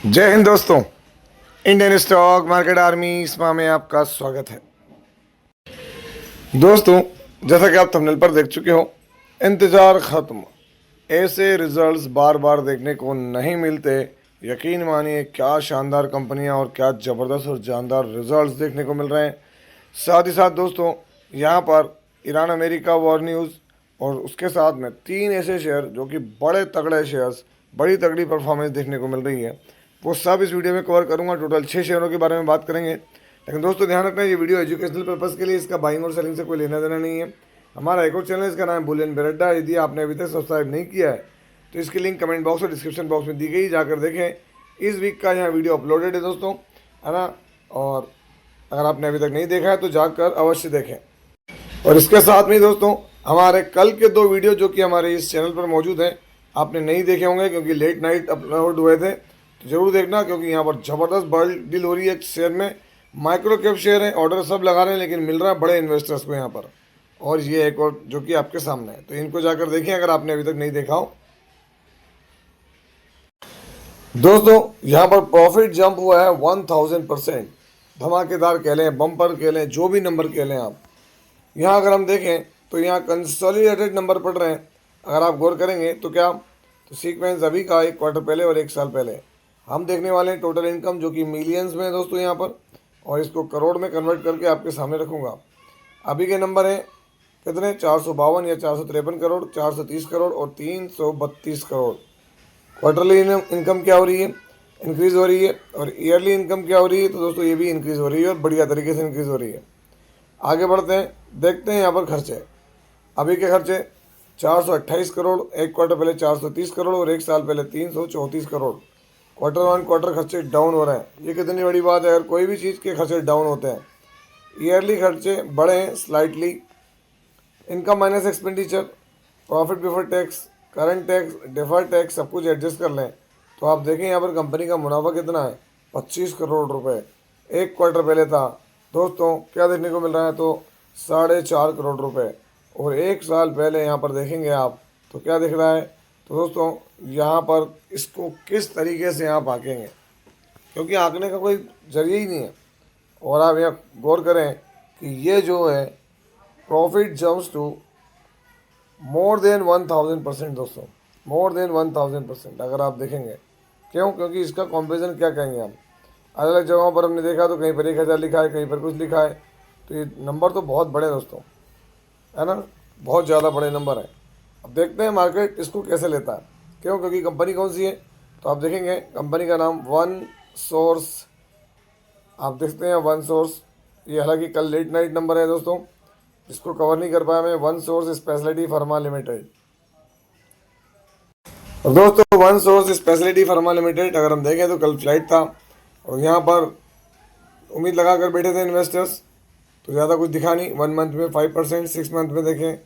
जय हिंद दोस्तों। Indian stock market army इसमा में आपका स्वागत है। दोस्तों, जैसा कि आप थंबनेल पर देख चुके हो, इंतज़ार ख़त्म। ऐसे रिजल्ट्स बार बार देखने को नहीं मिलते। यकीन मानिए, क्या शानदार कंपनियां और क्या ज़बरदस्त और जानदार रिजल्ट्स देखने को मिल रहे हैं। साथ ही साथ दोस्तों, यहाँ पर ईरान अमेरिका वॉर न्यूज़ और उसके साथ में 3 ऐसे शेयर जो कि बड़े तगड़े शेयर्स, बड़ी तगड़ी परफॉर्मेंस देखने को मिल रही है, वो सब इस वीडियो में कवर करूंगा। टोटल 6 शेयरों के बारे में बात करेंगे। लेकिन दोस्तों ध्यान रखना, ये वीडियो एजुकेशनल पर्पज़ के लिए, इसका बाइंग और सेलिंग से कोई लेना देना नहीं है। हमारा एक और चैनल है, इसका नाम है बुलियन बेरड्डा। यदि आपने अभी तक सब्सक्राइब नहीं किया है तो इसकी लिंक कमेंट बॉक्स और डिस्क्रिप्शन बॉक्स में दी गई, जाकर देखें। इस वीक का यहाँ वीडियो अपलोडेड है दोस्तों, है ना। और अगर आपने अभी तक नहीं देखा है तो जाकर अवश्य देखें। और इसके साथ में दोस्तों, हमारे कल के 2 वीडियो जो कि हमारे इस चैनल पर मौजूद हैं, आपने नहीं देखे होंगे क्योंकि लेट नाइट अपलोड हुए थे, तो ज़रूर देखना, क्योंकि यहाँ पर ज़बरदस्त बड़ी डील हो रही है। शेयर में माइक्रो कैप शेयर है, ऑर्डर सब लगा रहे हैं, लेकिन मिल रहा है बड़े इन्वेस्टर्स को यहाँ पर। और ये एक और जो कि आपके सामने है, तो इनको जाकर देखें अगर आपने अभी तक नहीं देखा हो। दोस्तों, यहाँ पर प्रॉफिट जंप हुआ है 1000%। धमाकेदार कह लें, बम्पर कह लें, जो भी नंबर कह लें आप। यहाँ अगर हम देखें तो यहाँ कंसोलिडेटेड नंबर पड़ रहे हैं। अगर आप गौर करेंगे तो क्या, तो सीक्वेंस अभी का 1 क्वार्टर पहले और 1 साल पहले हम देखने वाले हैं। टोटल इनकम जो कि मिलियंस में है दोस्तों यहाँ पर, और इसको करोड़ में कन्वर्ट करके आपके सामने रखूँगा। अभी के नंबर हैं कितने, 452 या 453 करोड़, 430 करोड़ और 332 करोड़। क्वार्टरली इनकम क्या हो रही है, इंक्रीज़ हो रही है। और ईयरली इनकम क्या हो रही है, तो दोस्तों ये भी इंक्रीज़ हो रही है और बढ़िया तरीके से इंक्रीज़ हो रही है। आगे बढ़ते हैं, देखते हैं यहाँ पर खर्चे। अभी के खर्चे 428 करोड़, 1 क्वार्टर पहले 430 करोड़ और 1 साल पहले 334 करोड़। क्वार्टर वन क्वार्टर खर्चे डाउन हो रहे हैं। ये कितनी बड़ी बात है, अगर कोई भी चीज़ के खर्चे डाउन होते हैं। ईयरली खर्चे बढ़े हैं slightly. Income minus expenditure, profit before tax, current tax, deferred tax, सब कुछ एडजस्ट कर लें तो आप देखें यहाँ पर कंपनी का मुनाफा कितना है, 25 करोड़ रुपए। 1 क्वार्टर पहले था दोस्तों, क्या देखने को मिल रहा है, तो 4.5 करोड़ रुपए। और 1 साल पहले यहाँ पर देखेंगे आप तो क्या दिख रहा है, तो दोस्तों यहाँ पर इसको किस तरीके से आप आंकेंगे, क्योंकि आंकने का कोई जरिए ही नहीं है। और आप यहाँ गौर करें कि ये जो है profit jumps to more than 1000% दोस्तों, मोर देन 1000%। अगर आप देखेंगे, क्यों, क्योंकि इसका कंपेरिजन क्या कहेंगे हम, अलग अलग जगहों पर हमने देखा तो कहीं पर 1000 लिखा है, कहीं पर कुछ लिखा है। तो ये नंबर तो बहुत बड़े दोस्तों, है ना, बहुत ज़्यादा बड़े नंबर हैं। अब देखते हैं मार्केट इसको कैसे लेता है। क्यों, क्योंकि कंपनी कौन सी है, तो आप देखेंगे कंपनी का नाम वन सोर्स, आप देखते हैं वन सोर्स। ये हालांकि कल लेट नाइट नंबर है दोस्तों, इसको कवर नहीं कर पाया मैं। One source speciality pharma limited. और दोस्तों one source speciality pharma limited अगर हम देखें तो कल फ्लाइट था, और यहाँ पर उम्मीद लगा कर बैठे थे इन्वेस्टर्स, तो ज़्यादा कुछ दिखा नहीं। 1 मंथ में 5%, 6 मंथ में देखें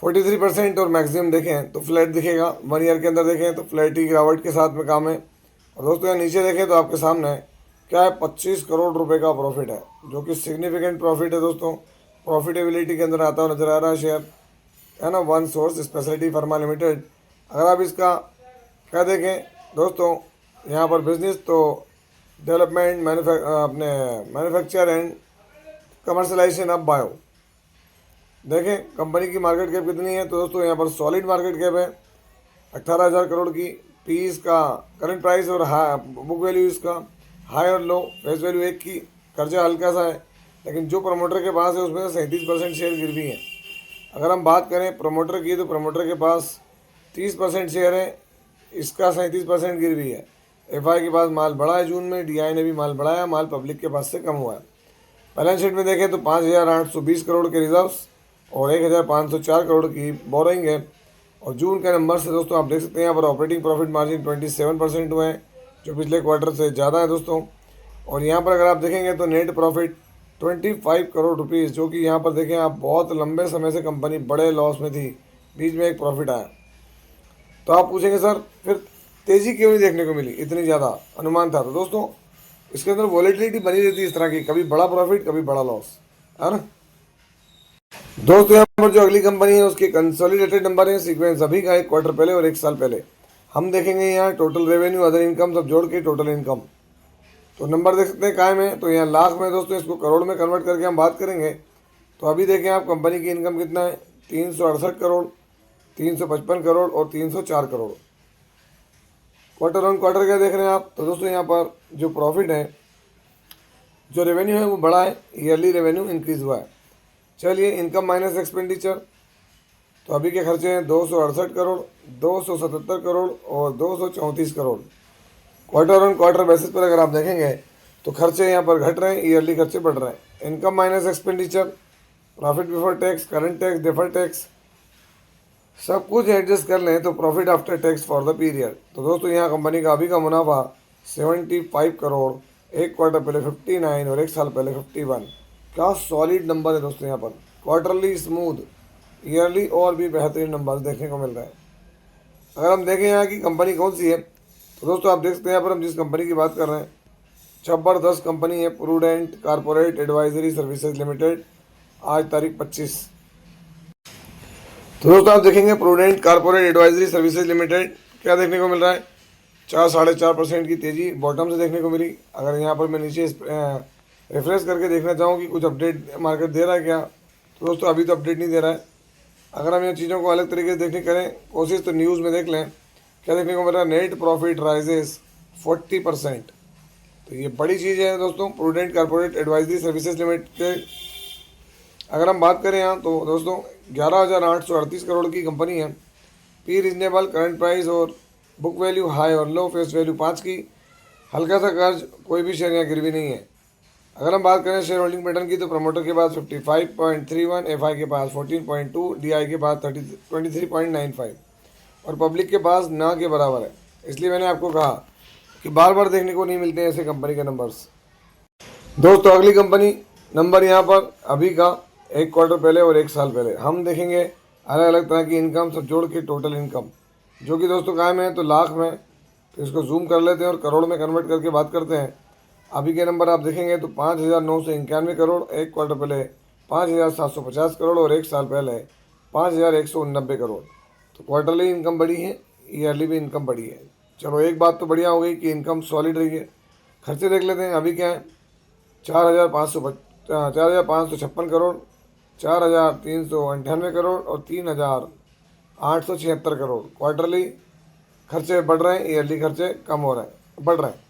43% और मैक्सिमम देखें तो फ्लैट दिखेगा। 1 ईयर के अंदर देखें तो फ्लैट ही गिरावट के साथ में काम है। और दोस्तों यहाँ नीचे देखें तो आपके सामने क्या है, 25 करोड़ रुपए का प्रॉफिट है, जो कि सिग्निफिकेंट प्रॉफिट है दोस्तों। प्रॉफिटेबिलिटी के अंदर आता हुआ नजर आ रहा है शेयर, है ना, one source speciality pharma limited. अगर आप इसका क्या देखें दोस्तों, यहाँ पर बिजनेस तो डेवलपमेंट, अपने manufacture and commercialisation of bio. देखें कंपनी की मार्केट कैप कितनी है, तो दोस्तों यहाँ पर सॉलिड मार्केट कैप है 18,000 करोड़ की। पी इसका करंट प्राइस और बुक वैल्यू इसका हाई और लो, फेस वैल्यू 1 की। कर्जा हल्का सा है, लेकिन जो प्रमोटर के पास है उसमें 37% शेयर गिरवी है। अगर हम बात करें प्रमोटर की, तो प्रमोटर के पास 30% शेयर है, इसका 37% गिरवी है। एफआई के पास माल बढ़ा है जून में, डीआई ने भी माल बढ़ाया, माल पब्लिक के पास से कम हुआ है। बैलेंस शीट में देखें तो 5,820 करोड़ के रिजर्व्स और 1,504 करोड़ की बोरिंग है। और जून के नंबर से दोस्तों आप देख सकते हैं यहाँ पर ऑपरेटिंग प्रॉफिट मार्जिन 27% हुए हैं, जो पिछले क्वार्टर से ज़्यादा है दोस्तों। और यहाँ पर अगर आप देखेंगे तो नेट प्रॉफिट 25 करोड़ रुपीज़, जो कि यहाँ पर देखें आप बहुत लंबे समय से कंपनी बड़े लॉस में थी, बीच में एक प्रॉफिट आया। तो आप पूछेंगे सर फिर तेज़ी क्यों नहीं देखने को मिली, इतनी ज़्यादा अनुमान था। तो दोस्तों इसके अंदर वॉलेटिलिटी बनी रहती है इस तरह की, कभी बड़ा प्रॉफिट कभी बड़ा लॉस, है ना। दोस्तों यहाँ पर जो अगली कंपनी है उसके कंसोलिडेटेड नंबर है, सीक्वेंस अभी का 1 क्वार्टर पहले और 1 साल पहले हम देखेंगे यहाँ टोटल रेवेन्यू अदर इनकम सब जोड़ के टोटल इनकम, तो नंबर देख सकते हैं कायम है। तो यहाँ लाख में दोस्तों इसको करोड़ में कन्वर्ट करके हम बात करेंगे। तो अभी देखें आप कंपनी की इनकम कितना है, 368 करोड़, 355 करोड़ और 304 करोड़। क्वार्टर ऑन क्वार्टर क्या देख रहे हैं आप, तो दोस्तों यहाँ पर जो प्रॉफिट है, जो रेवेन्यू है वो बढ़ा है, ईयरली रेवेन्यू इंक्रीज़ हुआ है। चलिए इनकम माइनस एक्सपेंडिचर, तो अभी के खर्चे हैं 268 करोड़, 277 करोड़ और 234 crore. Quarter on quarter basis पर अगर आप देखेंगे तो खर्चे यहाँ पर घट रहे हैं, ईयरली खर्चे बढ़ रहे हैं। Income minus expenditure, profit before tax, current tax, deferred tax, सब कुछ एडजस्ट कर लें तो profit after tax for the period. तो दोस्तों यहाँ कंपनी का अभी का मुनाफा 75 करोड़, एक क्वार्टर पहले 59 और एक साल पहले 51। क्या सॉलिड नंबर है दोस्तों यहाँ पर, क्वार्टरली स्मूथ, ईयरली और भी बेहतरीन नंबर देखने को मिल रहा है। अगर हम देखें यहाँ की कंपनी कौन सी है, तो दोस्तों आप देख सकते हैं यहाँ पर हम जिस कंपनी की बात कर रहे हैं, जबरदस्त कंपनी है, prudent corporate advisory services limited, आज तारीख 25। तो दोस्तों आप देखेंगे prudent corporate advisory services limited क्या देखने को मिल रहा है, 4-4.5% की तेज़ी बॉटम से देखने को मिली। अगर यहाँ पर मैं नीचे रिफ्रेश करके देखना चाहूँ कि कुछ अपडेट मार्केट दे रहा है क्या, तो दोस्तों अभी तो अपडेट नहीं दे रहा है। अगर हम इन चीज़ों को अलग तरीके से देखने करें कोशिश, तो न्यूज़ में देख लें क्या देखने को मिल रहा है, नेट प्रॉफिट राइजेस 40%। तो ये बड़ी चीज़ है दोस्तों, prudent corporate advisory services limited. अगर हम बात करें यहाँ तो दोस्तों 11,838 करोड़ की कंपनी है, पी रीजनेबल, करंट प्राइस और बुक वैल्यू हाई और लो, फेस वैल्यू 5 की, हल्का सा कर्ज, कोई भी शेयर यहाँ गिरवी नहीं है। अगर हम बात करें शेयर होल्डिंग पैटर्न की, तो प्रमोटर के पास 55.31, एफआई के पास 14.2, डीआई के पास 23.95 और पब्लिक के पास ना के बराबर है। इसलिए मैंने आपको कहा कि बार बार देखने को नहीं मिलते हैं ऐसे कंपनी के नंबर्स। दोस्तों अगली कंपनी नंबर यहाँ पर अभी का एक क्वार्टर पहले और एक साल पहले हम देखेंगे, अलग अलग तरह की इनकम सब जोड़ के टोटल इनकम, जो कि दोस्तों कायम है तो लाख में। तो इसको जूम कर लेते हैं और करोड़ में कन्वर्ट करके बात करते हैं। अभी के नंबर आप देखेंगे तो 5,991 करोड़, एक क्वार्टर पहले 5,750 करोड़ और एक साल पहले 5,189 करोड़। तो क्वार्टरली इनकम बढ़ी है, ईयरली भी इनकम बढ़ी है। चलो एक बात तो बढ़िया हो गई कि इनकम सॉलिड रही है। खर्चे देख लेते हैं अभी क्या है, 4,556 करोड़, 4,398 करोड़ और 3,876 करोड़। क्वार्टरली खर्चे बढ़ रहे हैं, ईयरली खर्चे कम हो रहे हैं, बढ़ रहे हैं।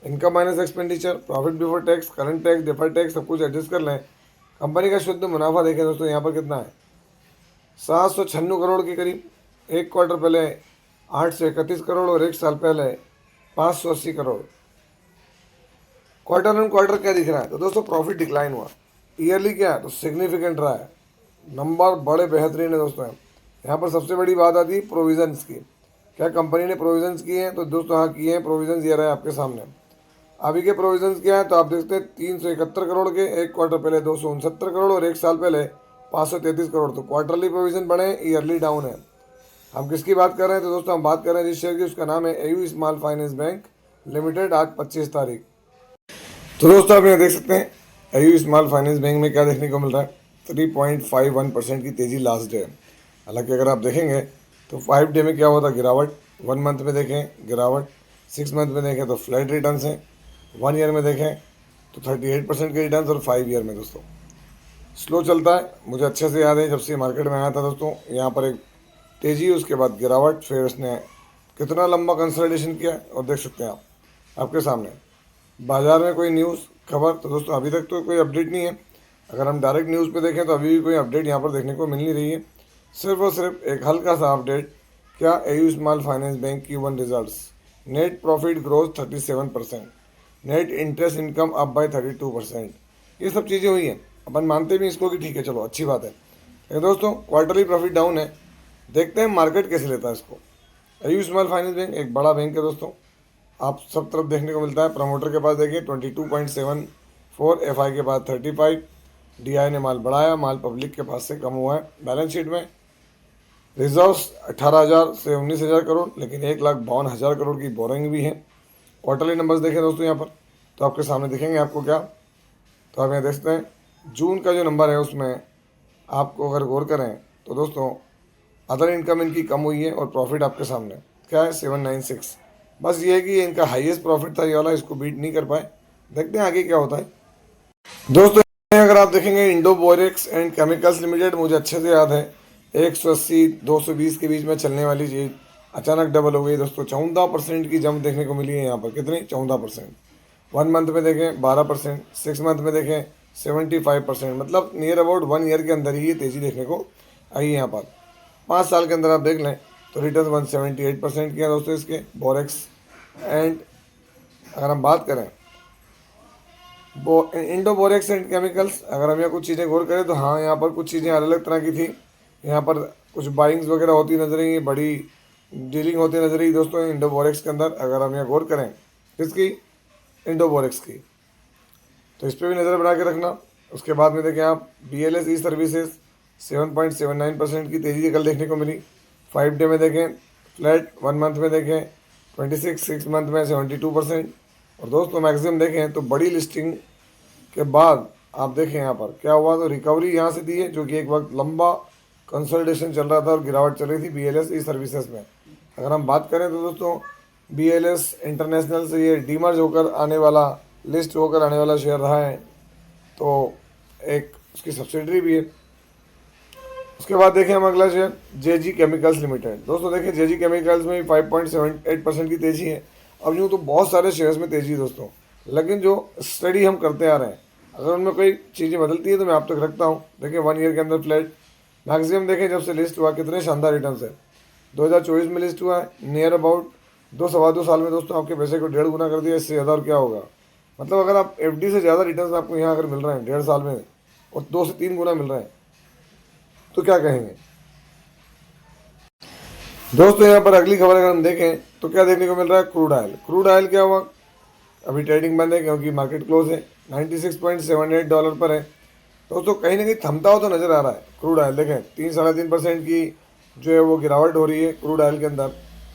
Income minus expenditure, profit before tax, current tax, deferred tax, सब कुछ एडजस्ट कर लें। कंपनी का शुद्ध मुनाफा देखें दोस्तों यहाँ पर कितना है, 796 करोड़ के करीब, एक क्वार्टर पहले 831 करोड़ और एक साल पहले 580 करोड़। क्वार्टर ऑन क्वार्टर क्या दिख रहा है, तो दोस्तों प्रॉफिट डिक्लाइन हुआ। ईयरली क्या है तो सिग्निफिकेंट रहा है, नंबर बड़े बेहतरीन है दोस्तों। यहाँ पर सबसे बड़ी बात आती है प्रोविजंस की, क्या कंपनी ने प्रोविजंस किए हैं, तो दोस्तों हाँ किए हैं प्रोविजंस, ये रहा है आपके सामने। अभी के प्रोविजंस क्या है तो आप देखते हैं 371 करोड़ के, एक क्वार्टर पहले 269 करोड़ और एक साल पहले 533 करोड़। तो क्वार्टरली प्रोविजन बढ़े, ईयरली डाउन है। हम किसकी बात कर रहे हैं, तो दोस्तों हम बात कर रहे हैं जिस शेयर की, उसका नाम है AU small finance bank limited, आज 25 तारीख। तो दोस्तों आप यहाँ देख सकते हैं एयू स्मॉल फाइनेंस बैंक में क्या देखने को मिल रहा है, 3.51% की तेज़ी लास्ट डे। हालांकि अगर आप देखेंगे तो 5 डे में क्या हुआ था, गिरावट, 1 मंथ में देखें गिरावट, 6 मंथ में देखें तो फ्लैट रिटर्न्स हैं, 1 ईयर में देखें तो 38% के रिटर्न्स और 5 ईयर में दोस्तों स्लो चलता है। मुझे अच्छे से याद है जब से मार्केट में आया था दोस्तों, यहाँ पर एक तेज़ी, उसके बाद गिरावट, फिर उसने कितना लंबा कंसल्टेशन किया और देख सकते हैं आप आपके सामने। बाज़ार में कोई न्यूज़ खबर, तो दोस्तों अभी तक तो कोई अपडेट नहीं है। अगर हम डायरेक्ट न्यूज़ पे देखें तो अभी भी कोई अपडेट यहाँ पर देखने को मिल नहीं रही है। सिर्फ और सिर्फ एक हल्का सा अपडेट, क्या एयू स्मॉल फाइनेंस बैंक की Q1 results, net profit growth 37%, net interest income up by 32%, ये सब चीज़ें हुई हैं। अपन मानते भी इसको कि ठीक है चलो अच्छी बात है, लेकिन दोस्तों क्वार्टरली प्रॉफिट डाउन है। देखते हैं मार्केट कैसे लेता है इसको। एयू स्मॉल फाइनेंस बैंक एक बड़ा बैंक है दोस्तों, आप सब तरफ देखने को मिलता है। प्रमोटर के पास देखिए 22.74, एफआई के पास 35, डीआई ने माल बढ़ाया, माल पब्लिक के पास से कम हुआ है। बैलेंस शीट में रिजर्व्स 18,000 से 19,000 करोड़, लेकिन 1,52,000 करोड़ की बोरिंग भी है। क्वार्टरली नंबर्स देखें दोस्तों यहाँ पर तो आपके सामने दिखेंगे आपको क्या, तो आप यहाँ देखते हैं जून का जो नंबर है उसमें आपको अगर गौर करें तो दोस्तों अदर इनकम इनकी कम हुई है और प्रॉफिट आपके सामने क्या है 796। बस ये है कि इनका हाईएस्ट प्रॉफिट था ये वाला, इसको बीट नहीं कर पाए। देखते हैं आगे क्या होता है दोस्तों। अगर आप देखेंगे Indo borax and chemicals limited, मुझे अच्छे से याद है 180 220 के बीच में चलने वाली चीज़ अचानक डबल हो गई दोस्तों। 14% की जंप देखने को मिली है यहाँ पर। कितनी? 14%। 1 मंथ में देखें 12%, 6 मंथ में देखें 75%, मतलब नियर अबाउट 1 ईयर के अंदर ही ये तेज़ी देखने को आई है यहाँ पर। 5 साल के अंदर आप देख लें तो रिटर्न 178% के हैं दोस्तों इसके बोरेक्स। एंड अगर हम बात करें इंडो बोरेक्स एंड केमिकल्स, अगर हम यहाँ कुछ चीज़ें गौर करें तो हाँ, यहाँ पर कुछ चीज़ें अलग अलग तरह की थी। यहाँ पर कुछ बाइंग्स वगैरह होती नजर आई, बड़ी डीलिंग होती नजर आई दोस्तों इंडो बोरेक्स के अंदर। अगर हम यहाँ गौर करें किसकी? इंडो बोरेक्स की, तो इस पर भी नज़र बना के रखना। उसके बाद में देखें आप BLS ई सर्विसेज 7.79% की तेज़ी कल देखने को मिली। 5 डे में देखें फ्लैट, 1 मंथ में देखें 26, 6 मंथ में 72%। और दोस्तों मैक्सिमम देखें तो बड़ी लिस्टिंग के बाद आप देखें यहाँ पर क्या हुआ, तो रिकवरी यहाँ से दी है, जो कि एक वक्त लंबा कंसोलिडेशन चल रहा था और गिरावट चल रही थी BLS ई सर्विसेज में। अगर हम बात करें तो दोस्तों BLS इंटरनेशनल से ये डीमर्ज होकर आने वाला, लिस्ट होकर आने वाला शेयर रहा है, तो एक उसकी सब्सिडरी भी है। उसके बाद देखें हम अगला शेयर JG केमिकल्स लिमिटेड। दोस्तों देखें JG केमिकल्स में 5.78% की तेज़ी है। अब यूँ तो बहुत सारे शेयर्स में तेज़ी है दोस्तों, लेकिन जो स्टडी हम करते आ रहे हैं, अगर उनमें कोई चीज़ें बदलती है तो मैं आप तक रखता हूँ। देखिए 1 ईयर के अंदर फ्लैट, मैक्सिमम देखें जब से लिस्ट हुआ कितने शानदार रिटर्न है। 2024 में लिस्ट हुआ है, नियर अबाउट 2 साल में दोस्तों आपके पैसे को 1.5 गुना कर दिया। इससे ज़्यादा और क्या होगा। मतलब अगर आप FD से ज़्यादा रिटर्न आपको यहाँ अगर मिल रहे हैं 1.5 साल में, और 2 से 3 गुना मिल रहे हैं, तो क्या कहेंगे दोस्तों। यहाँ पर अगली खबर अगर हम देखें तो क्या देखने को मिल रहा है, क्रूड ऑयल। क्रूड ऑयल क्या हुआ, अभी ट्रेडिंग बंद है क्योंकि मार्केट क्लोज है। $96.78 पर है दोस्तों। कहीं ना कहीं थमता हुआ तो नज़र आ रहा है क्रूड ऑयल। देखें 3-3.5% की जो है वो गिरावट हो रही है क्रूड ऑयल के अंदर,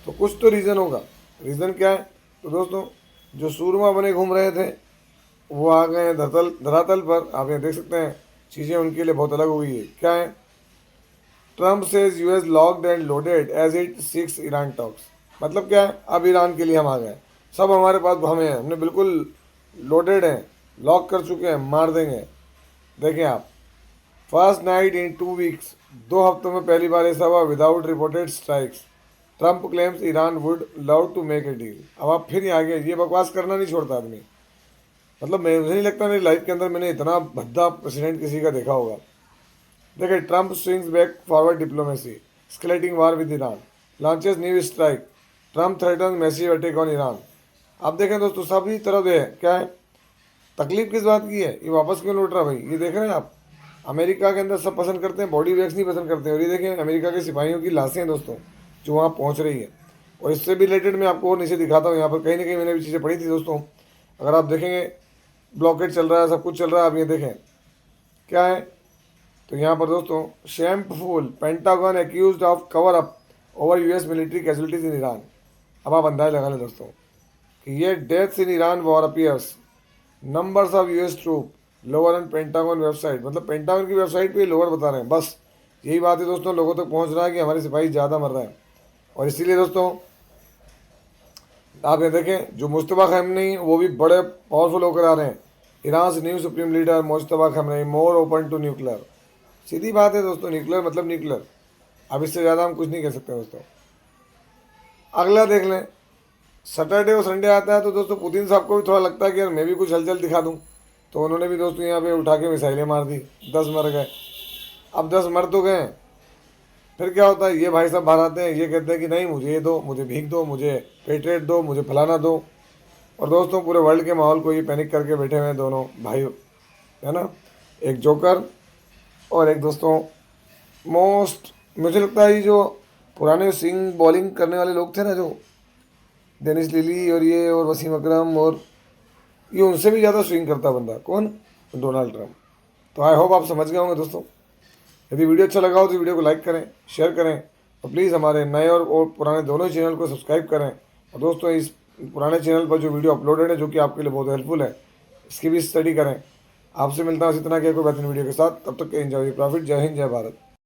तो कुछ तो रीज़न होगा। रीज़न क्या है, तो दोस्तों जो सूरमा बने घूम रहे थे वो आ गए हैं धरातल पर। आप यहाँ देख सकते हैं चीज़ें उनके लिए बहुत अलग हो गई है। क्या है, Trump says US locked and loaded as it seeks Iran talks. मतलब क्या है, अब ईरान के लिए हम आ गए, सब हमारे पास हमें हैं, हमने बिल्कुल लोडेड हैं, लॉक कर चुके हैं, मार देंगे। देखें आप, फर्स्ट नाइट इन 2 वीक्स, 2 हफ्तों में पहली बार ऐसा हुआ without reported strikes. Trump claims Iran would love to make a deal. अब आप फिर यहाँ आ गए, ये बकवास करना नहीं छोड़ता आदमी। मतलब मुझे नहीं लगता मेरी लाइफ के अंदर मैंने इतना भद्दा प्रेसिडेंट किसी का देखा होगा। देखिए Trump swings back forward diplomacy, escalating war with Iran, launches new strike, Trump threaten massive attack on Iran. आप देखें दोस्तों सभी तरफ है क्या है, तकलीफ किस बात की है, ये वापस क्यों लौट रहा भाई। ये देख रहे हैं आप, अमेरिका के अंदर सब पसंद करते हैं, बॉडी बैग्स नहीं पसंद करते हैं। और ये देखें अमेरिका के सिपाहियों की लाशें हैं दोस्तों जो वहाँ पहुँच रही है। और इससे भी रिलेटेड मैं आपको और नीचे दिखाता हूँ, यहाँ पर कहीं ना कहीं मैंने भी चीज़ें पढ़ी थी दोस्तों। अगर आप देखेंगे ब्लॉकेट चल रहा है, सब कुछ चल रहा है। आप ये देखें क्या है, तो यहाँ पर दोस्तों shameful, Pentagon accused of cover up over US military casualties in Iran. अब आप अंदाजा लगा लें दोस्तों कि ये deaths in Iran war appears, numbers of US troop lower and Pentagon website. मतलब पेंटागन की वेबसाइट पे लोअर बता रहे हैं। बस यही बात है दोस्तों, लोगों तक पहुँच रहा है कि हमारे सिपाही ज़्यादा मर रहे हैं। और इसीलिए दोस्तों आप ये देखें जो मुश्तबा खamenei वो भी बड़े पावरफुल होकर आ रहे हैं। ईरान से new supreme leader Mojtaba Khamenei more open to nuclear. सीधी बात है दोस्तों, न्यूक्लियर मतलब न्यूक्लियर। अब इससे ज़्यादा हम कुछ नहीं कह सकते दोस्तों। अगला देख लें, सैटरडे और संडे आता है तो दोस्तों पुतिन साहब को भी थोड़ा लगता है कि यार मैं भी कुछ हलचल दिखा दूं, तो उन्होंने भी दोस्तों यहाँ पे उठा के मिसाइलें मार दी, 10 मर गए। अब 10 मर तो गए, फिर क्या होता है, ये भाई साहब बाहर आते हैं, ये कहते हैं कि नहीं मुझे ये दो, मुझे भीख दो, मुझे पेट्रियट दो, मुझे फलाना दो। और दोस्तों पूरे वर्ल्ड के माहौल को ये पैनिक करके बैठे हुए हैं दोनों भाई, है ना, एक जोकर और एक दोस्तों मोस्ट, मुझे लगता है ये जो पुराने स्विंग बॉलिंग करने वाले लोग थे ना, जो डेनिस लिली और ये और वसीम अकरम, और ये उनसे भी ज़्यादा स्विंग करता बंदा कौन, डोनाल्ड ट्रम्प। तो आई होप आप समझ गए होंगे दोस्तों। यदि वीडियो अच्छा लगा हो तो वीडियो को लाइक करें, शेयर करें, और प्लीज़ हमारे नए और पुराने दोनों चैनल को सब्सक्राइब करें। और दोस्तों इस पुराने चैनल पर जो वीडियो अपलोडेड है जो कि आपके लिए बहुत हेल्पफुल है, इसकी भी स्टडी करें। आपसे मिलता हूँ इसी तरह के कोई बेहतरीन वीडियो के साथ, तब तक एंजॉय प्रॉफिट। जय हिंद, जय भारत।